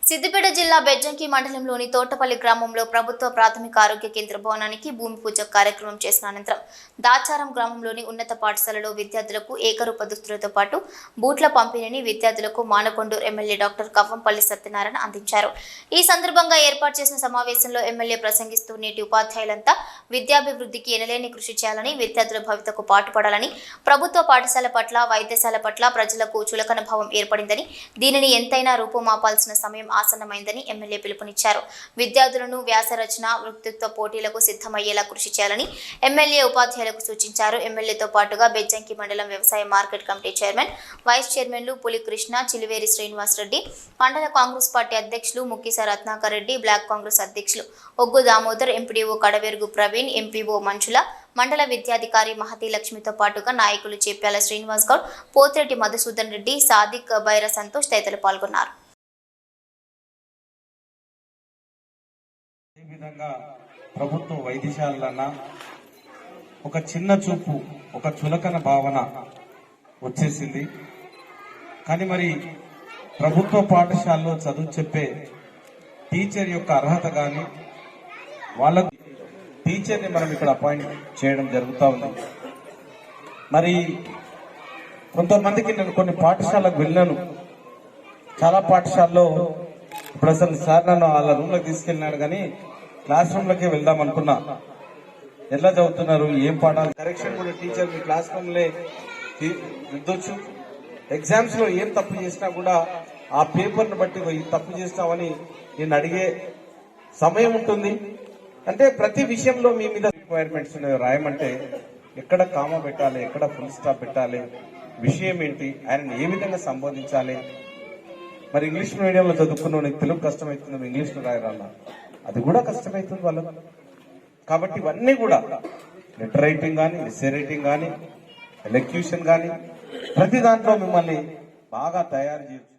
సిద్దిపేట జిల్లా బెజ్జంకి మండలంలోని తోటపల్లి గ్రామంలో ప్రభుత్వ ప్రాథమిక ఆరోగ్య కేంద్ర భవనానికి భూమి పూజ కార్యక్రమం చేసిన అనంతరం దాచారం గ్రామంలోని ఉన్నత పాఠశాలలో విద్యార్థులకు ఏకరూప దుస్తులతో పాటు బూట్ల పంపిణీని విద్యార్థులకు మానకొండూరు ఎమ్మెల్యే డాక్టర్ కవ్వంపల్లి సత్యనారాయణ అందించారు. ఈ సందర్భంగా ఏర్పాటు చేసిన సమావేశంలో ఎమ్మెల్యే ప్రసంగిస్తూ నేటి ఉపాధ్యాయులంతా విద్యాభివృద్ధికి ఎనలేని కృషి చేయాలని, విద్యార్థుల భవితకు పాటుపడాలని, ప్రభుత్వ పాఠశాల పట్ల, వైద్యశాల పట్ల ప్రజలకు చులకన భావం ఏర్పడిందని, దీనిని ఎంతైనా రూపుమాపాల్సిన సమయం ఆసన్నమైందని ఎమ్మెల్యే పిలుపునిచ్చారు. విద్యార్థులను వ్యాస రచన, వక్తృత్వ పోటీలకు సిద్ధమయ్యేలా కృషి చేయాలని ఎమ్మెల్యే ఉపాధ్యాయులకు సూచించారు. ఎమ్మెల్యేతో పాటుగా బెజ్జంకి మండలం వ్యవసాయ మార్కెట్ కమిటీ చైర్మన్, వైస్ చైర్మన్లు పులి కృష్ణ, చిలివేరి శ్రీనివాస్ రెడ్డి, మండల కాంగ్రెస్ పార్టీ అధ్యక్షులు ముక్కిస రత్నాకర్ రెడ్డి, బ్లాక్ కాంగ్రెస్ అధ్యక్షులు ఒగ్గు దామోదర్, ఎంపీడీఓ కడవెరుగు ప్రవీణ్, ఎంపీఓ మంచుల, మండల విద్యాధికారి మహతి లక్ష్మితో పాటుగా నాయకులు చేప్యాల శ్రీనివాస్ గౌడ్, పోతిరెడ్డి మధుసూదన్ రెడ్డి, సాదిక్, బైర సంతోష్ తదితరులు పాల్గొన్నారు. ఈ విధంగా ప్రభుత్వ వైద్యశాలలన్నా ఒక చిన్న చూపు, ఒక చులకన భావన వచ్చేసింది. కానీ మరి ప్రభుత్వ పాఠశాలలో చదువు చెప్పే టీచర్ యొక్క అర్హత కానీ, వాళ్ళ టీచర్ని మనం ఇక్కడ అపాయింట్ చేయడం జరుగుతూ ఉంది. మరి కొంతమందికి నేను కొన్ని పాఠశాలకు వెళ్ళాను. చాలా పాఠశాలలో ఇప్పుడు అసలు సార్ నన్ను వాళ్ళ రూమ్లోకి తీసుకెళ్ళినాడు, కానీ క్లాస్ రూమ్లోకి వెళ్దాం అనుకున్నా. ఎలా చదువుతున్నారు, ఏం పాఠాలు, కరెక్షన్ కూడా టీచర్ మీ క్లాస్ రూమ్లే దిద్దొచ్చు. ఎగ్జామ్స్ లో ఏం తప్పు చేసినా కూడా ఆ పేపర్ను బట్టి తప్పు చేస్తామని నేను అడిగే సమయం ఉంటుంది. అంటే ప్రతి విషయంలో మీ మీద రిక్వైర్మెంట్స్ రాయమంటే ఎక్కడ కామా పెట్టాలి, ఎక్కడ ఫుల్ స్టాప్ పెట్టాలి, విషయం ఏంటి, ఆయనను ఏ విధంగా సంబోధించాలి. మరి ఇంగ్లీష్ మీడియంలో చదువుకున్న నీకు తెలుగు కష్టమవుతుంది, ఇంగ్లీష్లో రాయరాలా, అది కూడా కష్టమవుతుంది వాళ్ళకు. కాబట్టి ఇవన్నీ కూడా లెటర్ రైటింగ్ కానీ, ఎస్సే రైటింగ్ కానీ, ఎలక్యూషన్ కానీ ప్రతి దాంట్లో మిమ్మల్ని బాగా తయారు చేయొచ్చు.